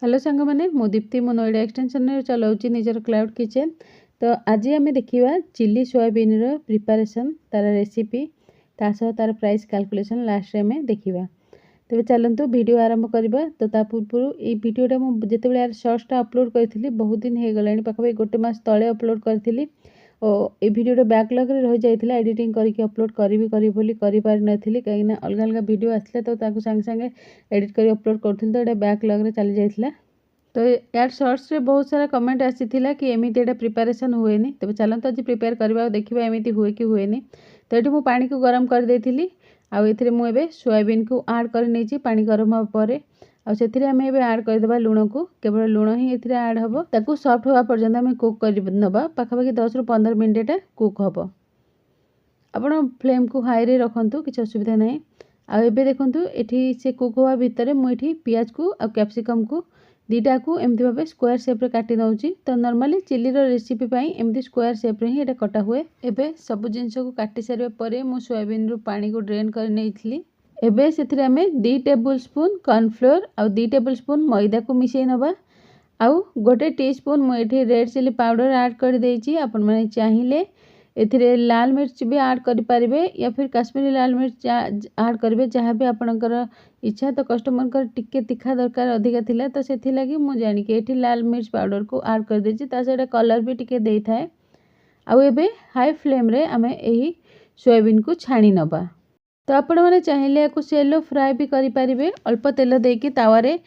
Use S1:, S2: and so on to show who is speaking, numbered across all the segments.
S1: Hello सांग मैंने मु दीप्ति मो नोएडा एक्सटेंशन चलाऊँगी निजर क्लाउड किचन। तो आज आम देखा चिली सोयाबीन प्रिपरेशन तार रेसिपी तार प्राइस कैलकुलेशन लास्ट आम देखा। तेज चलतु वीडियो आरंभ करवा। तो ता पूर्व ये वीडियोटा मुझे यार सर्ट्सटा अपलोड करी बहुत दिन हो गला पाखापाखि गोटे मास तले अपलोड करी और ये वीडियो बैकलॉग रही जाता एडिटिंग करके अपलोड करी पारि नी कहीं अलग अलग वीडियो आसला तो सांगे सांगे एडिट कर अपलोड करूँ तो ये बैकलॉग चली जाता। तो यार शॉर्ट्स रे बहुत सारा कमेंट आसी कि एमती एटा प्रिपरेशन हुए नहीं। तेज चलते आज प्रिपेयर करवा देखा एमती हुए कि हुए नहीं। तो ये पानी को गरम कर देती आउ मुझे सोयाबीन को आड कर नहीं पानी गरम हाँ पर आम आड करदे लुण को केवल लुण ही ये आड हम ताकू सॉफ्ट हवा पर्यंत आम कुक कर नवा पाखापाखि 10 ରୁ 15 मिनट एटा कुक हम। आपण फ्लेम को हाई रे रखंतु किसी असुविधा नहीं। आउ एबे देखंतु एठी से कुक हवा भितर मुझे पियाज को आ कैप्सिकम को दीटा को एमती भाव स्क्वायर शेप्रे काटी नौची। तो नॉर्मली चिल्ली रेसिपी एमती स्क्वायर शेप्रे ही एटा कटा हुए। एबे सब जिनस को काटी सारे पर मु सोयाबीन रू पानी को ड्रेन कर नहीं। एबे से आम 2 टेबल स्पून कॉर्नफ्लोर आउ 2 टेबल स्पून मैदा को मिसई नवा आउ गोटे टीस्पून मुझे रेड चिली पाउडर ऐड कर देछि। आपण माने चाहिए एथिरे लाल मिर्च भी ऐड करि परिबे या फिर काश्मीरी लाल मिर्च ऐड करेंगे जहाँ भी आपणकर इच्छा। तो कस्टमर कर टिके तीखा दरकार अधिका थिला तो से लगी मु जानी कि एठी लाल मिर्च पाउडर को ऐड कर देछि ता सेटा कलर भी टिके देई थाए। आउ एबे हाई फ्लेम रे आमे एही सोयाबीन को छाणी नबा। तो आपण माने चाहिए याको सेलो फ्राई भी करि परिबे अल्प तेल देकी तावारे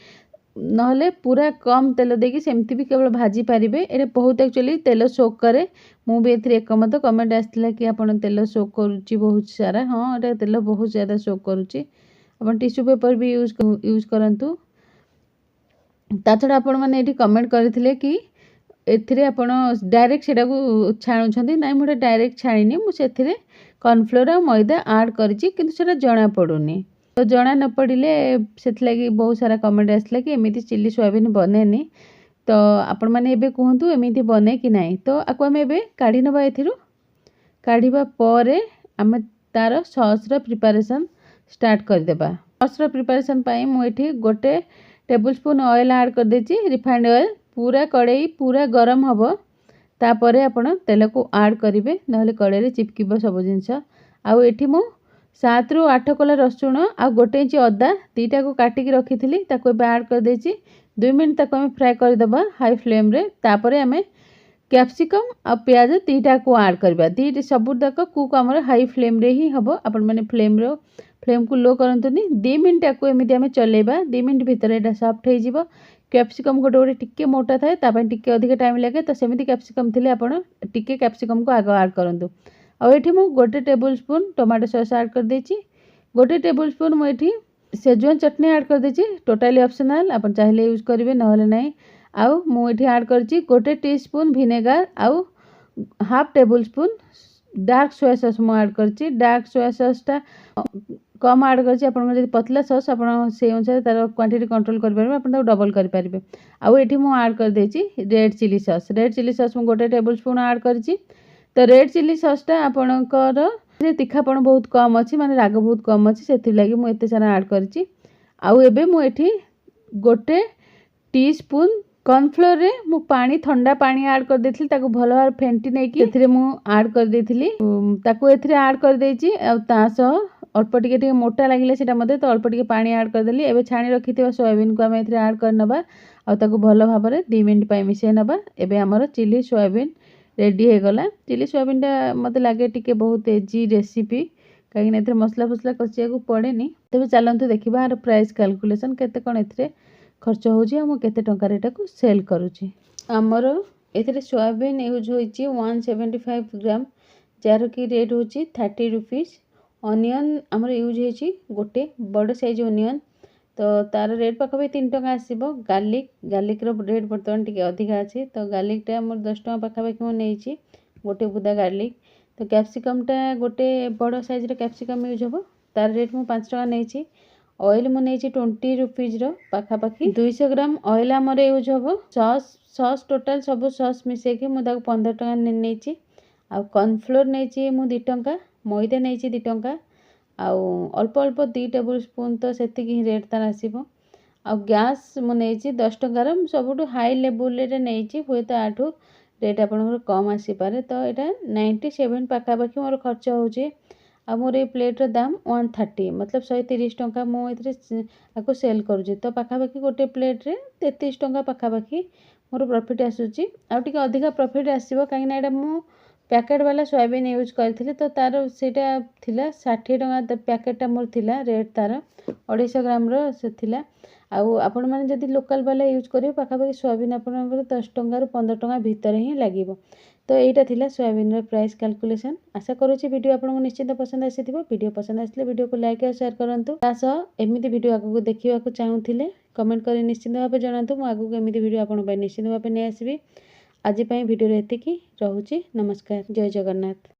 S1: नहले पूरा कम तेल देकी सेमती भी केवल भाजी पारिबे। एटा बहुत एक्चुअली तेल सोक करे मु भी एथिरे एकमत कमेंट आसला कि आपण तेल सोक करूची बहुत सारा। हाँ एटा तेल बहुत ज़्यादा सोक करूची। आपण टिश्यू पेपर भी यूज करंतु। ता छड़ा आपण माने एठी कमेंट करथिले कि एथिरे आपण डायरेक्ट सेटा को छाणुछंती नाइ मुडे डायरेक्ट छाणीनी मु सेथिरे कॉर्नफ्लोर और मैदा ऐड करिछि किंतु सेटा जणा पडुनी। तो जना न पड़े से बहुत सारा कमेंट आसला कि एमती चिली सोयाबीन बनेनी। तो आपण मैंने एबे कहतु एमती बने कि नहीं। तो आपको आम एबे काढ़ी नबा एथिरु काढ़ीबा परे आम तार सॉस रा प्रिपरेशन स्टार्ट करदेबा। सॉस रा प्रिपरेशन पाई मु एठी गोटे टेबल स्पून ऑयल ऐड कर देछि रिफाइंड ऑयल पूरा कड़ाई पूरा गरम हबो तापरे आपण तेल को ऐड करिवे नहले कड़ाई रे चिपकिबो सब जिंस। आउ एठी मु 7 ରୁ 8 कला रसुण आ गोटे इंच अदा दीटा को काटिकी रखी थी ताको ऐड कर देछि 2 मिनट तक आम फ्राए करदबा हाई फ्लेम रे। तापरे आम कैप्सिकम आ प्याज दीटा को ऐड करबा दीटा सब तक कुक आमर हाई फ्लेम रे ही हबो। आपण माने फ्लेम को लो करंतुनी 2 मिनट आको एमिति आम चलेबा 2 मिनट भितर एटा सॉफ्ट हो जिवो। कैप्सिकम गोटे गोटे टिके मोटा थाए ता पय टिके अधिक टाइम लागे तो सेमिति कैप्सिकम थिले आपण टिके कैप्सिकम को आगो ऐड करंतु। आ एठी मु गोटे table spoon tomato sauce add कर देछि गोटे टेबल स्पून मु एठी सेजवान चटनी ऐड कर देछि टोटली ऑप्शनल आपण चाहिले यूज करिवे नहले नाही। आउ मु एठी ऐड करछि गोटे टीस्पून विनेगर आउ half table spoon dark soya sauce मु ऐड करछि। डार्क सोया सॉस टा कम ऐड करछि आपण जदि पतला सॉस आपण से अनुसार तार क्वांटिटी कंट्रोल कर परबे आपण डबल कर परिबे। आउ एठी मु ऐड कर देछि रेड चिली सॉस मु गोटे टेबल स्पून ऐड करछि। तो रेड चिली सॉसटा आपणकर तीखापण बहुत कम अच्छी माने राग बहुत कम अच्छी से लगी मुझे एत सारा ऐड करछि। आउ एबे मु एठी गोटे टीस्पून कॉर्नफ्लोर रे मु पानी ठंडा पानी ऐड कर देथिली ताको भलो भाव फेंटी नै कि एथिरे मु ऐड कर देथिली ताको एथिरे ऐड कर देछि। आ तासो अल्प टिके मोटा लागिले सेटा मते तो अल्प टिके पानी ऐड कर देली। एबे छाणी रखिथिबा सोयाबीन को हम एथिरे ऐड कर नबा आ ताको भलो भाव रे 2 मिनिट पय मिसै नबा। एबे हमर चिली सोयाबीन रेडी हो गला। चिली सोयाबीन टा मत लगे टिके बहुत इजी रेसिपी कहीं मसला फसला कसिया को पड़ेनी। तेज चलतु देखा यार प्राइस कैलकुलेशन केते कौन ए खर्च होते टंकार एटा को सेल करुँची। आमर ए सोयाबीन यूज हो 175 ग्राम जार की रेट हूँ 30 रुपीज। अनियन आमर यूज हो गोटे बड़ साइज अनियन तो तार रेट पाखापाखि 3 टका आसो। गार्लिक रेट बर्तमान टी अधिका अच्छे तो गार्लिकटा मोर 10 टका पाखापाखि मुझे गोटे बुदा गार्लिक। तो कैप्सिकमटा गोटे बड़ साइज कैप्सिकम यूज हम तार रेट मु 5 टका नहीं। ऑयल मुझे 20 रुपीज पाखापाखि 200 ग्राम ऑयल आमर यूज हम। सॉस टोटाल सब सॉस मिसेकी मुझे 15 टका नहीं। आ कॉर्नफ्लोर नहीं मु 2 टका मैदा नहीं 2 टका आउ अल्प अल्प 2 टेबल स्पून तो से रेट तार आसो। ଆଉ ଗ୍ୟାସ୍ ମୁଁ ନେଇଛି 10 ଟଙ୍କାର, ମୁଁ ସବୁଠୁ ହାଇ ଲେବୁଲ୍ରେ ନେଇଛି, ହୁଏତ ଆଠୁ ରେଟ୍ ଆପଣଙ୍କର କମ୍ ଆସିପାରେ। ତ ଏଇଟା 97 ପାଖାପାଖି ମୋର ଖର୍ଚ୍ଚ ହେଉଛି। ଆଉ ମୋର ଏଇ ପ୍ଲେଟ୍ର ଦାମ୍ 130, ମତଲବ 130 ଟଙ୍କା ମୁଁ ଏଥିରେ ଆକୁ ସେଲ୍ କରୁଛି। ତ ପାଖାପାଖି ଗୋଟେ ପ୍ଲେଟ୍ରେ 33 ଟଙ୍କା ପାଖାପାଖି ମୋର ପ୍ରଫିଟ୍ ଆସୁଛି। ଆଉ ଟିକେ ଅଧିକା ପ୍ରଫିଟ୍ ଆସିବ, କାହିଁକିନା ଏଇଟା ମୁଁ ପ୍ୟାକେଟ୍ ବାଲା ସୋୟାବିନ୍ ୟୁଜ୍ କରିଥିଲି। ତ ତା'ର ସେଇଟା ଥିଲା 60 ଟଙ୍କା ପ୍ୟାକେଟ୍ଟା ମୋର ଥିଲା ରେଟ୍, ତା'ର 250 ଗ୍ରାମର ସେ ଥିଲା। ଆଉ ଆପଣମାନେ ଯଦି ଲୋକାଲ୍ ବାଲା ୟୁଜ୍ କରିବେ ପାଖାପାଖି ସୋୟାବିନ୍ ଆପଣଙ୍କର 10 ଟଙ୍କାରୁ 15 ଟଙ୍କା ଭିତରେ ହିଁ ଲାଗିବ। ତ ଏଇଟା ଥିଲା ସୋୟାବିନ୍ର ପ୍ରାଇସ୍ କାଲକୁଲେସନ୍। ଆଶା କରୁଛି ଭିଡ଼ିଓ ଆପଣଙ୍କୁ ନିଶ୍ଚିତ ପସନ୍ଦ ଆସିଥିବ। ଭିଡ଼ିଓ ପସନ୍ଦ ଆସିଲେ ଭିଡ଼ିଓକୁ ଲାଇକ୍ ଆଉ ସେୟାର କରନ୍ତୁ। ତା ସହ ଏମିତି ଭିଡ଼ିଓ ଆଗକୁ ଦେଖିବାକୁ ଚାହୁଁଥିଲେ କମେଣ୍ଟ କରି ନିଶ୍ଚିତ ଭାବେ ଜଣାନ୍ତୁ। ମୁଁ ଆଗକୁ ଏମିତି ଭିଡ଼ିଓ ଆପଣଙ୍କ ପାଇଁ ନିଶ୍ଚିତ ଭାବେ ନେଇ ଆସିବି। ଆଜି ପାଇଁ ଭିଡ଼ିଓରେ ଏତିକି, ରହୁଛି। ନମସ୍କାର, ଜୟ ଜଗନ୍ନାଥ।